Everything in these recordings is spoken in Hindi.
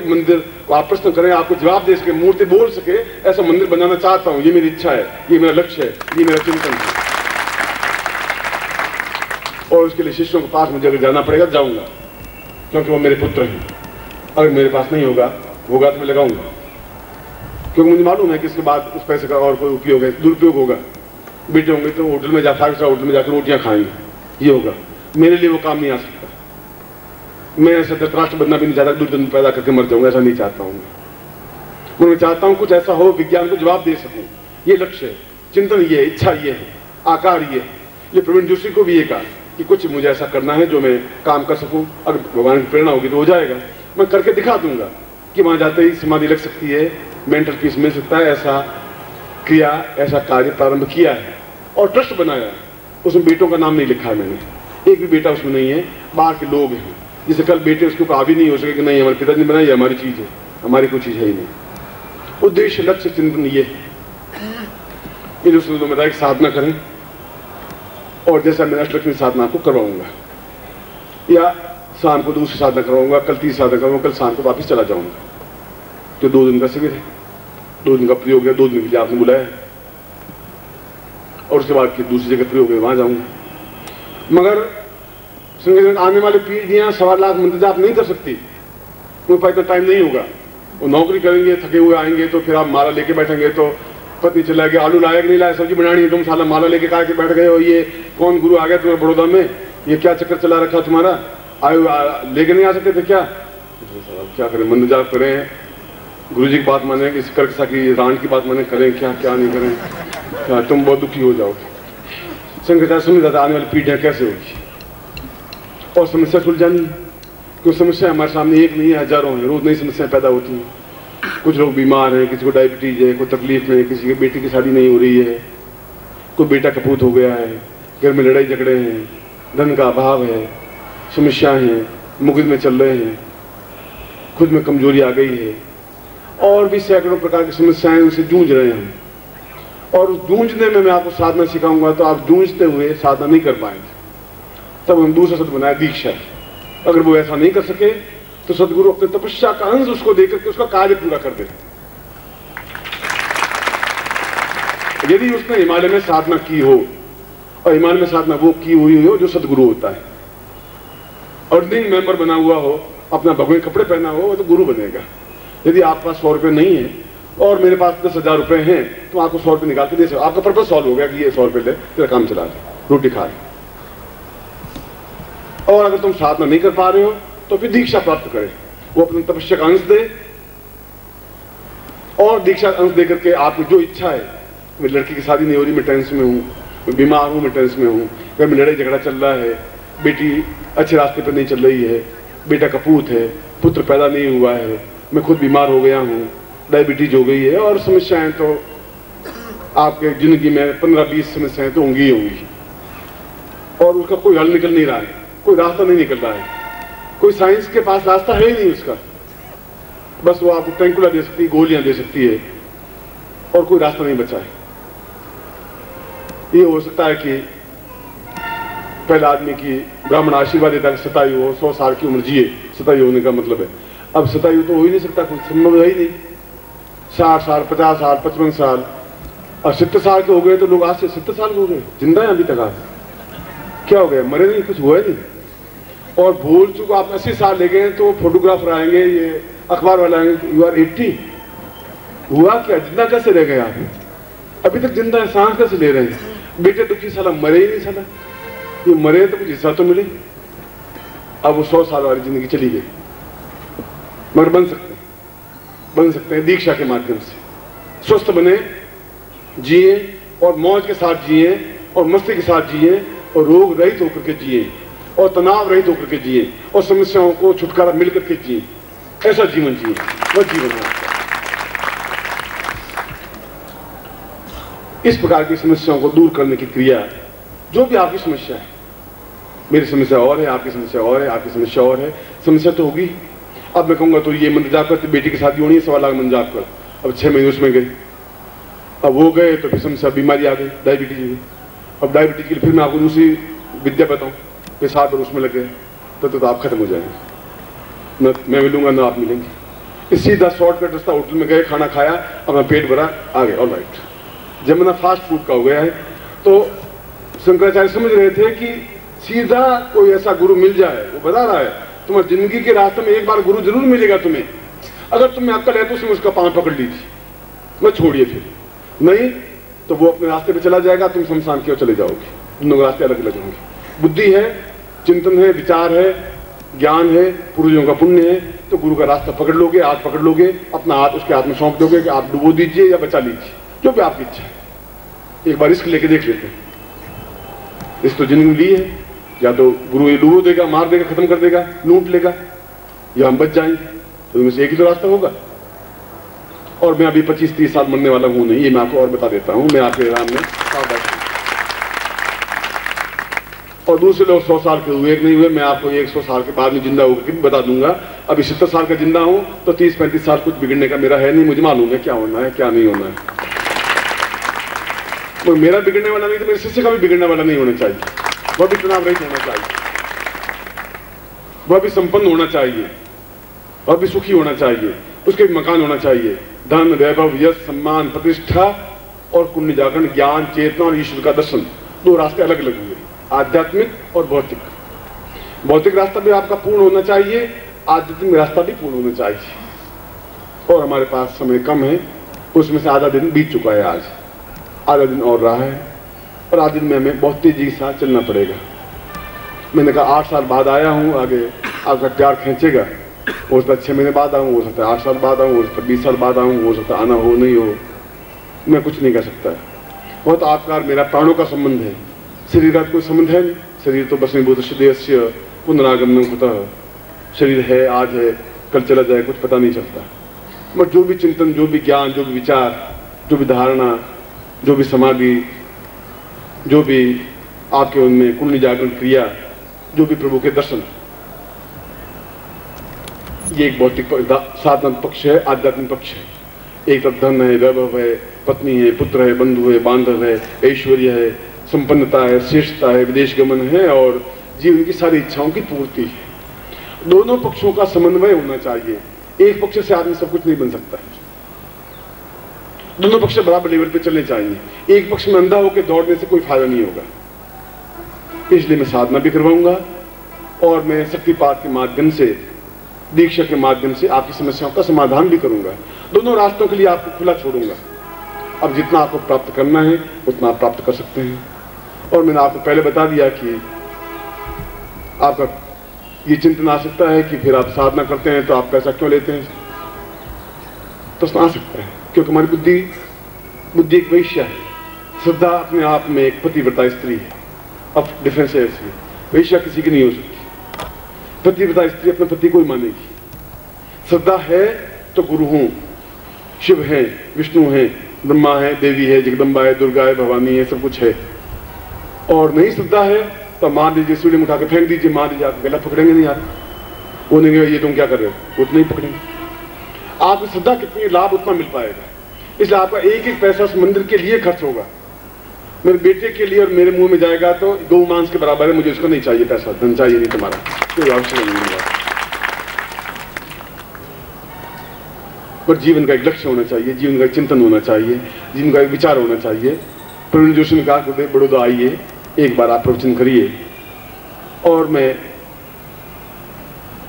मंदिर को आप प्रश्न करें, आपको जवाब दे सके, मूर्ति बोल सके, ऐसा मंदिर बनाना चाहता हूं। ये मेरी इच्छा है, ये मेरा लक्ष्य है, ये मेरा चिंतन है। और उसके लिए शिष्यों के पास मुझे अगर जाना पड़ेगा जाऊंगा, क्योंकि वो मेरे पुत्र हैं। अगर मेरे पास नहीं होगा तो मैं लगाऊंगा, क्योंकि मुझे मालूम है कि इसके बाद उस पैसे का और कोई उपयोग है, दुरुपयोग होगा। बेटे होंगे तो होटल में होटल में जाकर रोटियां खाएंगे, ये होगा। मेरे लिए वो काम नहीं आ सकता। मैं ऐसा धृतराष्ट्र बनना भी नहीं चाहता, दुर्योधन पैदा करके मर जाऊंगा, ऐसा नहीं चाहता हूं मैं चाहता हूं कुछ ऐसा हो, विज्ञान को जवाब दे सकूं। ये लक्ष्य है, चिंतन ये है, इच्छा ये है, आकार ये है। ये प्रवीण जोशी को भी ये कहा कि कुछ मुझे ऐसा करना है जो मैं काम कर सकूं। अगर भगवान की प्रेरणा होगी तो हो जाएगा, मैं करके दिखा दूंगा कि वहां जाते ही समाधि लग सकती है, मेंटल पीस मिल सकता है। ऐसा क्रिया, ऐसा कार्य प्रारंभ किया है और ट्रस्ट बनाया है। उसमें बेटों का नाम नहीं लिखा है मैंने, एक भी बेटा उसमें नहीं है, बाहर के लोग हैं। जिसे कल बेटे उसके ऊपर हावी नहीं हो सके कि नहीं हमारे पिताजी ने बनाई, हमारी चीज है, हमारी कोई चीज है ही नहीं। उद्देश्य, लक्ष्य, चिंतन ये है। उसने तो बताया कि साधना करें, और जैसा मैं अष्टलक्ष्मी साधना आपको करवाऊंगा, या शाम को दूसरी साधना करवाऊंगा, कल तीसरी साधना करूंगा, कल शाम को वापस चला जाऊंगा। तो 2 दिन का शिविर है, 2 दिन का प्रयोग है, 2 दिन के लिए आपने बुलाया है, और उसके बाद फिर दूसरी जगह प्रयोग है, वहां जाऊंगा। मगर आने वाली पीढ़ियां 1.25 लाख मंदिर आप नहीं कर सकती, उनके पास इतना टाइम नहीं होगा। वो नौकरी करेंगे, थके हुए आएंगे, तो फिर आप माला लेके बैठेंगे तो पत्नी चला गया, आलू लाया कि नहीं लाया, सब्जी बनानी है, तुम साला माला लेके कहा के बैठ गए हो। ये कौन गुरु आ गया तुम्हारे बड़ौदा में, ये क्या चक्कर चला रखा तुम्हारा, लेके नहीं आ सकते थे क्या? क्या करें, मंदिर जाप करें, गुरु जी की बात माने, इस कर्कसा की रान की बात माने, करें क्या क्या नहीं करें, क्या तुम बहुत दुखी हो जाओगे। शंकराचार्य समझ जाता आने वाली पीढ़ियां कैसे होगी, और समस्या सुलझानी। क्योंकि समस्या हमारे सामने एक नहीं है, हजारों है, रोज नई समस्याएं पैदा होती हैं। कुछ लोग बीमार हैं, किसी को डायबिटीज है, कोई तकलीफ में, किसी की बेटी की शादी नहीं हो रही है, कोई बेटा कपूत हो गया है, घर में लड़ाई झगड़े हैं, धन का अभाव है, समस्याएं हैं, मुकदमे चल रहे हैं, खुद में कमजोरी आ गई है, और भी सैकड़ों प्रकार की समस्याएं, उनसे जूझ रहे हैं। और जूझने में मैं आपको साधना सिखाऊंगा तो आप जूझते हुए साधना नहीं कर पाएंगे। तब हम दूसरा शब्द बनाया दीक्षा। अगर वो ऐसा नहीं कर सके तो सदगुरु अपने तपस्या का अंश उसको देकर के उसका कार्य पूरा कर दे। यदि उसने हिमालय में साधना की हो, और हिमालय में साधना वो की हुई हो जो सदगुरु होता है, अर्निंग मेंबर बना हुआ हो, अपना भगवान कपड़े पहना हो, तो गुरु बनेगा। यदि आपके पास 100 रुपए नहीं है और मेरे पास 10,000 रुपए हैं, तो आपको 100 रुपए निकाल के दे सकते, आपका पर्पस सॉल्व हो गया कि ये 100 रुपए ले, तेरा काम चला ले, रोटी खा ले। और अगर तुम साधना नहीं कर पा रहे हो तो फिर दीक्षा प्राप्त करें, वो अपने तपस्या का अंश दे, और दीक्षा अंश दे करके आपकी जो इच्छा है, मेरी लड़की की शादी नहीं हो रही, मैं टेंशन में हूँ, मैं बीमार हूँ, मैं टेंशन में हूँ, घर में लड़ाई झगड़ा चल रहा है, बेटी अच्छे रास्ते पर नहीं चल रही है, बेटा कपूत है, पुत्र पैदा नहीं हुआ है, मैं खुद बीमार हो गया हूँ, डायबिटीज हो गई है, और समस्याएं तो आपके जिंदगी में 15-20 समस्याएं तो होंगी ही होंगी, और उसका कोई हल निकल नहीं रहा है, कोई रास्ता नहीं निकल रहा है, कोई साइंस के पास रास्ता है ही नहीं उसका। बस वो आपको टैंकुला दे सकती है, गोलियां दे सकती है, और कोई रास्ता नहीं बचा है। ये हो सकता है कि पहले आदमी की ब्राह्मण आशीर्वाद देता है, शतायु हो, 100 साल की उम्र जिए, शतायु होने का मतलब है। अब शतायु तो हो ही नहीं सकता, कुछ संभव है ही नहीं। 60 साल, 50 साल, 55 साल, और 70 साल के हो गए तो लोग आज से 70 साल के हो गए, जिंदा है अभी तक। आज क्या हो गया, मरे नहीं, कुछ हुआ नहीं। और भूल चुको आप 80 साल ले गए तो फोटोग्राफर आएंगे, ये अखबार वाले आएंगे, यू आर 80। हुआ क्या, जिंदा कैसे रह गए आप, अभी तक जिंदा है, सांस कैसे ले रहे हैं। बेटे दुखी, साला मरे ही नहीं, साला ये मरे तो कुछ हिस्सा तो मिले। अब वो 100 साल वाली जिंदगी चली गई, मगर बन सकते हैं दीक्षा के माध्यम से। स्वस्थ बने, जिए, और मौज के साथ जिए, और मस्ती के साथ जिए, और रोग रहित होकर के जिए, और तनाव रहित होकर के जिए, और समस्याओं को छुटकारा मिलकर के जिए। ऐसा जीवन जिए, वह जीवन है। इस प्रकार की समस्याओं को दूर करने की क्रिया, जो भी आपकी समस्या है, मेरी समस्या और है, आपकी समस्या और है, आपकी समस्या और है, समस्या तो होगी। अब मैं कहूंगा तो ये मंदिर जाप कर, बेटी की शादी होनी है, 1.25 लाख मंदिर जाप कर, अब 6 महीने उसमें गए, अब वो गए तो फिर समस्या, बीमारी आ गई, डायबिटीज हुई। अब डायबिटीज के लिए फिर मैं आपको दूसरी विद्या बताऊं, पेशाब और उसमें लगे तो आप खत्म हो जाएंगे, न मैं मिलूंगा ना आप मिलेंगे। इस सीधा शॉर्टकट रास्ता, होटल में गए, खाना खाया, अपना पेट भरा, आ गए, ऑल राइट। जमाना फास्ट फूड का हो गया है। तो शंकराचार्य समझ रहे थे कि सीधा कोई ऐसा गुरु मिल जाए, वो बता रहा है तुम्हारी जिंदगी के रास्ते में एक बार गुरु जरूर मिलेगा तुम्हें, अगर तुम्हें अक्ल है तो उसमें उसका पांव पकड़ लीजिए, मत छोड़िए, फिर नहीं तो वो अपने रास्ते पे चला जाएगा, तुम शमशान की ओर चले जाओगे। दोनों रास्ते अलग अलग होंगे। बुद्धि है, चिंतन है, विचार है, ज्ञान है, पूर्वजों का पुण्य है, तो गुरु का रास्ता पकड़ लोगे, हाथ पकड़ लोगे, अपना हाथ उसके हाथ में सौंप दोगे कि आप डुबो दीजिए या बचा लीजिए, जो भी आपकी इच्छा है। एक बार रिस्क लेके देख लेते हैं। रिस्क तो जिंदगी ली है, या तो गुरु ये डुबो देगा, मार देगा, खत्म कर देगा, लूट लेगा, या हम बच जाएंगे, तो इनमें से एक ही तो रास्ता होगा। और मैं अभी 25-30 साल मरने वाला हूं नहीं, ये मैं आपको और बता देता हूं, मैं आपके राम में और दूसरे लोग 100 साल के हुए नहीं हुए, मैं आपको 100 साल के बाद में जिंदा होकर भी बता दूंगा। अभी 70 साल का जिंदा हूं तो 30-35 साल कुछ बिगड़ने का मेरा है नहीं, मुझे मालूम है क्या होना है क्या नहीं होना है। तो मेरा बिगड़ने वाला नहीं तो मेरे शिष्य का भी बिगड़ने वाला नहीं होना चाहिए, वह भी तनाव रहित होना चाहिए, वह भी संपन्न होना चाहिए, वह भी सुखी होना चाहिए, उसके भी मकान होना चाहिए, धन, वैभव, यश, सम्मान, प्रतिष्ठा और पुण्य जागरण, ज्ञान, चेतना और ईश्वर का दर्शन। दो रास्ते अलग अलग हुए, आध्यात्मिक और भौतिक। भौतिक रास्ता भी आपका पूर्ण होना चाहिए, आध्यात्मिक रास्ता भी पूर्ण होना चाहिए। और हमारे पास समय कम है, उसमें से आधा दिन बीत चुका है, आज आधा दिन और रहा है, और आधे दिन में हमें बहुत तेजी के साथ चलना पड़ेगा। मैंने कहा 8 साल बाद आया हूँ, आगे आपका प्यार खींचेगा, हो सकता है 6 महीने बाद आऊँ, हो सकता है 8 साल बाद आऊँ, हो सकता है 20 साल बाद आऊँ, हो सकता है आना हो नहीं हो, मैं कुछ नहीं कर सकता। बहुत आपका और मेरा प्राणों का संबंध है, शरीर का कोई संबंध है नहीं। शरीर तो भस्मीभूत देहस्य पुनरागमनम कुतः, शरीर है, आज है, कल चला जाए, कुछ पता नहीं चलता। मगर जो भी चिंतन, जो भी ज्ञान, जो भी विचार, जो भी धारणा, जो भी समाधि, जो भी आपके उनमें कुंडली जागरण क्रिया, जो भी प्रभु के दर्शन, ये एक भौतिक साधन पक्ष है, आध्यात्मिक पक्ष है। एक तरफ धन है, वैभव है, पत्नी है, पुत्र है, बंधु है, बांधव है, ऐश्वर्य है, संपन्नता है, श्रेष्ठता है, विदेश गमन है और जीवन की सारी इच्छाओं की पूर्ति है। दोनों पक्षों का समन्वय होना चाहिए, एक पक्ष से आदमी सब कुछ नहीं बन सकता है। दोनों पक्ष बराबर लेवल पे चलने चाहिए। एक पक्ष में अंधा होकर दौड़ने से कोई फायदा नहीं होगा। इसलिए मैं साधना भी करवाऊंगा और मैं शक्तिपात के माध्यम से, दीक्षा के माध्यम से आपकी समस्याओं का समाधान भी करूंगा। दोनों रास्तों के लिए आपको खुला छोड़ूंगा। अब जितना आपको प्राप्त करना है उतना आप प्राप्त कर सकते हैं। और मैंने आपको पहले बता दिया कि आपका ये चिंतन आ सकता है कि फिर आप साधना करते हैं तो आप पैसा क्यों लेते हैं, तो आ सकता है क्योंकि हमारी बुद्धि एक वैश्या है। श्रद्धा अपने आप में एक पतिव्रता स्त्री है। अब डिफरेंस है ऐसी, वैश्या किसी की नहीं हो सकती, पतिव्रता स्त्री अपने पति को ही मानेगी। श्रद्धा है तो गुरु हूं, शिव है, विष्णु है, ब्रह्मा है, देवी है, जगदम्बा है, दुर्गा है, भवानी है, सब कुछ है। और नहीं श्रद्धा है तो मान लीजिए सूर्य उठा के फेंक दीजिए, मान लीजिए आप गला पकड़ेंगे नहीं, आप वो नहीं, ये तुम क्या कर रहे हो, उतना ही पकड़ेंगे। आपकी श्रद्धा कितनी लाभ उतना मिल पाएगा। इसलिए आपका एक एक पैसा उस मंदिर के लिए खर्च होगा। मेरे बेटे के लिए और मेरे मुंह में जाएगा तो गौ मांस के बराबर है, मुझे उसका नहीं चाहिए पैसा, धन चाहिए नहीं तुम्हारा, कोई आवश्यक नहीं है। पर जीवन का एक लक्ष्य होना चाहिए, जीवन का एक चिंतन होना चाहिए, जीवन का एक विचार होना चाहिए। प्रवीण जोशी ने कहा गुरुदेव बड़ौदा आइए, एक बार आप प्रवचन करिए। और मैं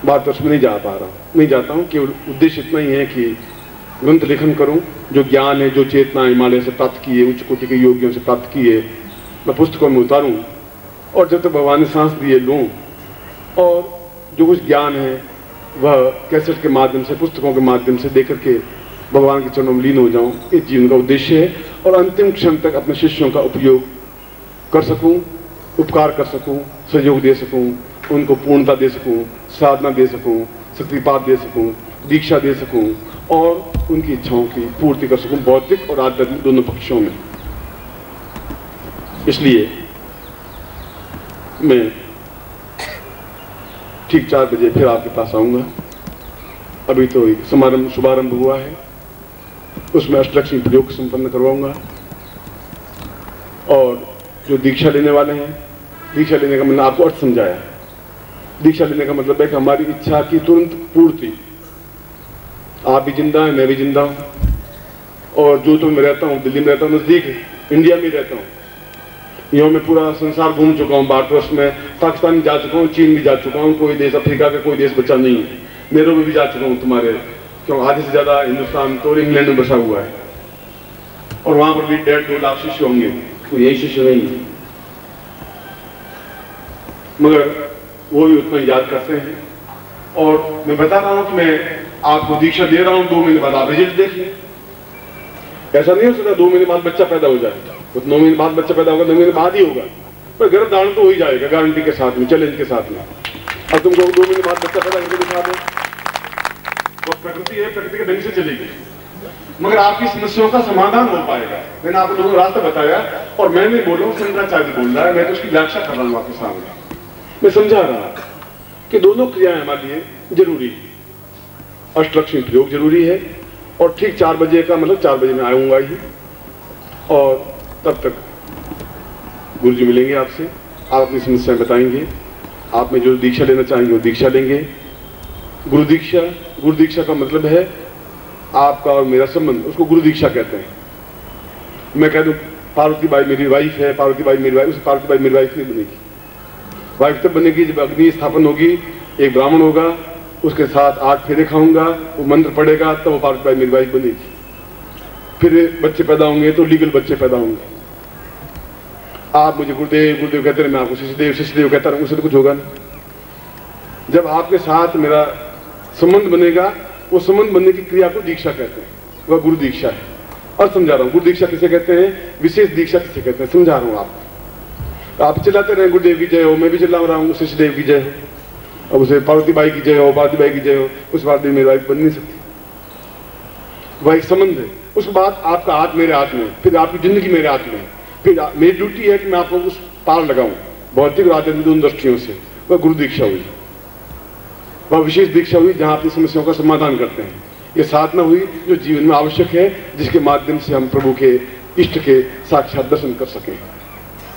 बात में नहीं जा पा रहा हूँ, नहीं जाता हूँ, केवल उद्देश्य इतना ही है कि ग्रंथ लेखन करूँ। जो ज्ञान है, जो चेतना हिमालय से प्राप्त की है, उच्च कोटि के योगियों से प्राप्त की है, मैं पुस्तकों में उतारूँ और जब तक भगवान ने सांस दिए लूँ। और जो कुछ ज्ञान है वह कैसेट के माध्यम से, पुस्तकों के माध्यम से देकर के भगवान के चरणों में लीन हो जाऊं, ये जीवन का उद्देश्य है। और अंतिम क्षण तक अपने शिष्यों का उपयोग कर सकूं, उपकार कर सकूं, सहयोग दे सकूं, उनको पूर्णता दे सकूं, साधना दे सकूं, शक्तिपात दे सकूं, दीक्षा दे सकूं और उनकी इच्छाओं की पूर्ति कर सकूं, भौतिक और आध्यात्मिक दोनों पक्षों में। इसलिए मैं ठीक 4 बजे फिर आपके पास आऊंगा। अभी तो एक समारंभ शुभारंभ हुआ है, उसमें अष्टलक्ष्मी प्रयोग संपन्न करवाऊंगा। और जो दीक्षा लेने वाले हैं, दीक्षा लेने का मैंने आपको अर्थ समझाया। दीक्षा लेने का मतलब है कि हमारी इच्छा की तुरंत पूर्ति, आप भी जिंदा हैं, मैं भी जिंदा हूँ। और जो मैं रहता हूँ, दिल्ली में रहता हूँ, नज़दीक इंडिया में रहता हूँ। यहाँ मैं पूरा संसार घूम चुका हूँ, भारतवर्ष में पाकिस्तान जा चुका हूँ, चीन भी जा चुका हूँ, कोई देश अफ्रीका का कोई देश बचा नहीं है। नेहरू में भी जा चुका हूँ तुम्हारे, क्यों आधे से ज़्यादा हिंदुस्तान तो इंग्लैंड में बसा हुआ है, और वहाँ पर भी 1.5-2 लाख शिष्य होंगे, तो यही शिष्य नहीं है, मगर वो भी उतना याद करते हैं। और मैं बता रहा हूँ कि मैं आपको दीक्षा दे रहा हूँ, 2 महीने बाद आप रिजल्ट देखिए। ऐसा नहीं हो सकता 2 महीने बाद बच्चा पैदा हो जाए, तो 9 महीने बाद बच्चा पैदा होगा, 9 महीने बाद ही होगा, पर गर्भधारण तो हो ही जाएगा, गारंटी के साथ में, चैलेंज के साथ में। अब तुमको 2 महीने बाद बच्चा पैदा करके दिखा दो, तो प्रकृति है, प्रकृति के ढंग से चलेगी, मगर आपकी समस्याओं का समाधान हो पाएगा। मैंने आपको दोनों रास्ता बताया, और मैं नहीं बोल रहा हूँ, शंकराचार्य बोल रहा है, मैं तो उसकी व्याख्या कर रहा हूँ आपके सामने। मैं समझा रहा कि दोनों क्रियाएं हमारे लिए जरूरी है। अष्टलक्ष्मी प्रयोग जरूरी है, और ठीक 4 बजे का मतलब 4 बजे मैं आऊंगा ही, और तब तक गुरुजी मिलेंगे आपसे, आप अपनी समस्याएं बताएंगे, आप में जो दीक्षा लेना चाहेंगे वो दीक्षा लेंगे। गुरु दीक्षा का मतलब है आपका और मेरा संबंध, उसको गुरु दीक्षा कहते हैं। मैं कह दूं पार्वती बाई मेरी वाइफ है, पार्वती बाई मेरी वाइफ, उस पार्वती बाई मेरी वाइफ नहीं बनेगी। वाइफ तब बनेगी जब अग्नि स्थापन होगी, एक ब्राह्मण होगा, उसके साथ 8 फेरे खाऊंगा, वो मंत्र पढ़ेगा, तब वो पार्वती बाई मेरी वाइफ बनेगी। फिर बच्चे पैदा होंगे तो लीगल बच्चे पैदा होंगे। आप मुझे गुरुदेव गुरुदेव कहते रहे, मैं आपको शिष्यदेव कहता रहूं, उससे तो कुछ होगा नहीं। जब आपके साथ मेरा संबंध बनेगा, वो संबंध बनने की क्रिया को दीक्षा कहते हैं, वह गुरु दीक्षा है। और समझा रहा हूँ गुरु दीक्षा किसे कहते हैं, विशेष दीक्षा किसे कहते हैं, समझा रहा हूँ आपको। आप चिल्लाते रहे गुरुदेव की जय हो, मैं भी चिल्ला रहा हूँ शिष्यदेव की जय हो। अब उसे पार्वती बाई की जय हो, पार्वती बाई की जय हो, उस पार्वती मेरी वाइफ बन नहीं सकती। वह एक संबंध है। उसके बाद आपका हाथ मेरे हाथ में, फिर आपकी जिंदगी मेरे हाथ में, फिर मेरी ड्यूटी है कि मैं आपको उस पार लगाऊं, भौतिक और आध्यात्मिक दोनों दृष्टियों से। वह गुरु दीक्षा हुई, वह विशेष दीक्षा हुई जहां अपनी समस्याओं का समाधान करते हैं। यह साधना हुई जो जीवन में आवश्यक है, जिसके माध्यम से हम प्रभु के इष्ट के साक्षात दर्शन कर सकें।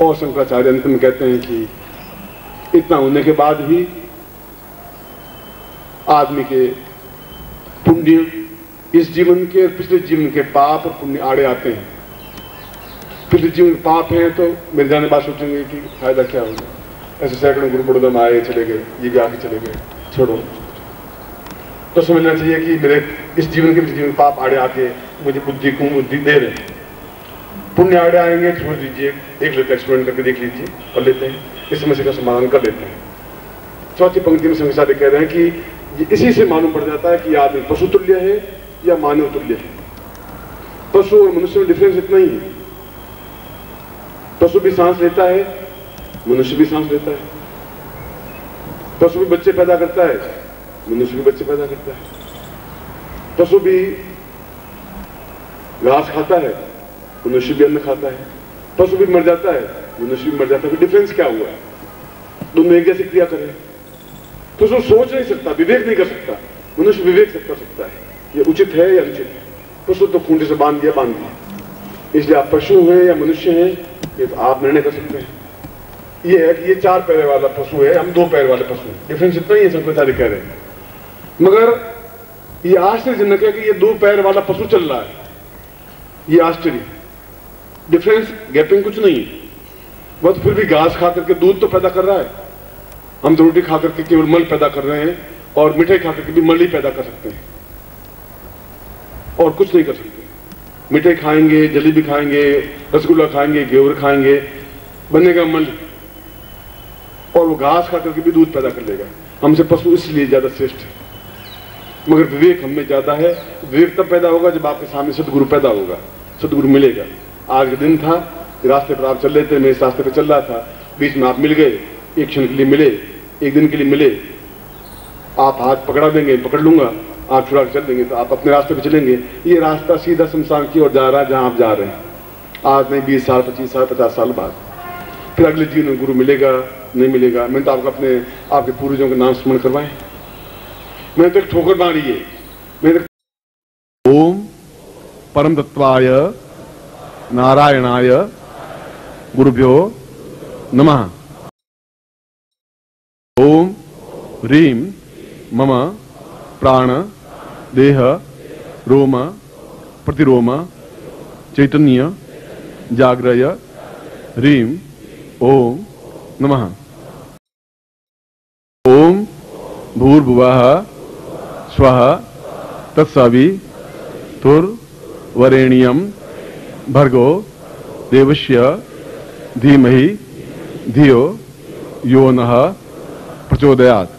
और शंकराचार्य अंत में कहते हैं कि इतना होने के बाद ही आदमी के पुण्य, इस जीवन के और पिछले जीवन के पाप और पुण्य आड़े आते हैं। पिछले जीवन पाप हैं तो मेरे जाने बाद सोचेंगे कि फायदा क्या होगा। ऐसे सैकड़ों गुरु बड़ौदा में आए चले गए, ये भी आके चले गए, छोड़ो। तो समझना चाहिए कि मेरे इस जीवन के पिछले जीवन पाप आड़े आके मुझे बुद्धि दे रहे हैं। पुण्य आड़े आएंगे, छोड़ दीजिए, देख लेते, एक्सपेरिमेंट करके देख लीजिए, कर लेते हैं, इस समस्या का समाधान कर लेते हैं। चौथी पंक्ति में शंकराचार्य कह रहे हैं कि इसी से मालूम पड़ जाता है कि आदमी पशु तुल्य है या मानव तुल्य है। पशु और मनुष्य में डिफरेंस इतना ही है। पशु भी सांस लेता है, मनुष्य भी सांस लेता है। पशु भी बच्चे पैदा करता है, मनुष्य भी बच्चे पैदा करता है। पशु भी घास खाता है, मनुष्य भी अन्न खाता है। पशु भी मर जाता है, मनुष्य भी मर जाता है। डिफरेंस क्या हुआ है? दोनों एक जैसी क्रिया करें। पशु सोच नहीं सकता, विवेक नहीं कर सकता, मनुष्य विवेक कर सकता है, ये उचित है या अनुचित है। पशु तो खूंटे से बांध दिया। इसलिए आप पशु हैं या मनुष्य हैं, ये तो आप निर्णय कर सकते हैं। ये है कि ये 4 पैर वाला पशु है, हम 2 पैर वाले पशु हैं। डिफरेंस इतना ही है, शंकराचार्य कह रहे हैं। मगर ये आश्चर्यजनक है कि ये 2 पैर वाला पशु चल रहा है, ये आश्चर्य। डिफरेंस गैपिंग कुछ नहीं है, बस फिर भी घास खा करके दूध तो पैदा कर रहा है। हम तो रोटी खा करके केवल मल पैदा कर रहे हैं, और मिठाई खा करके भी मल ही पैदा कर सकते हैं, और कुछ नहीं कर सकते। मिठाई खाएंगे, जलेबी खाएंगे, रसगुल्ला खाएंगे, घेवर खाएंगे, बनेगा मल, और वो घास खा करके भी दूध पैदा कर लेगा। हमसे पशु इसलिए ज्यादा श्रेष्ठ है। मगर विवेक हम में ज्यादा है। विवेक तब पैदा होगा जब आपके सामने सदगुरु पैदा होगा, सदगुरु मिलेगा। आज का दिन था, रास्ते पर आप चल रहे थे, मैं इस रास्ते पर चल रहा था, बीच में आप मिल गए, एक क्षण के लिए मिले, एक दिन के लिए मिले। आप हाथ पकड़ा देंगे, पकड़ लूंगा, आप छुड़ा के चल देंगे, तो आप अपने रास्ते पे चलेंगे। ये रास्ता सीधा शमशान की ओर जा रहा है, जहां आप जा रहे हैं। आज नहीं, 20 साल, 25 साल, 50 साल बाद फिर अगले जीवन में गुरु मिलेगा, नहीं मिलेगा। मैंने तो आपको आपके पूर्वजों के नाम स्मरण करवाए। मैंने तो एक ठोकर मारी है। ओम परम तत्वाय नारायणाय गुरुभ्यो नमः। ओम ह्रीं मम प्राण देह रोम प्रतिरोम चैतन्य जाग्रय ह्रीं ओम नमः। ओम भूर्भुवः स्वः तत्सवितुर्वरेण्यं भर्गो देवस्य धीमहि धियो यो नः प्रचोदयात्।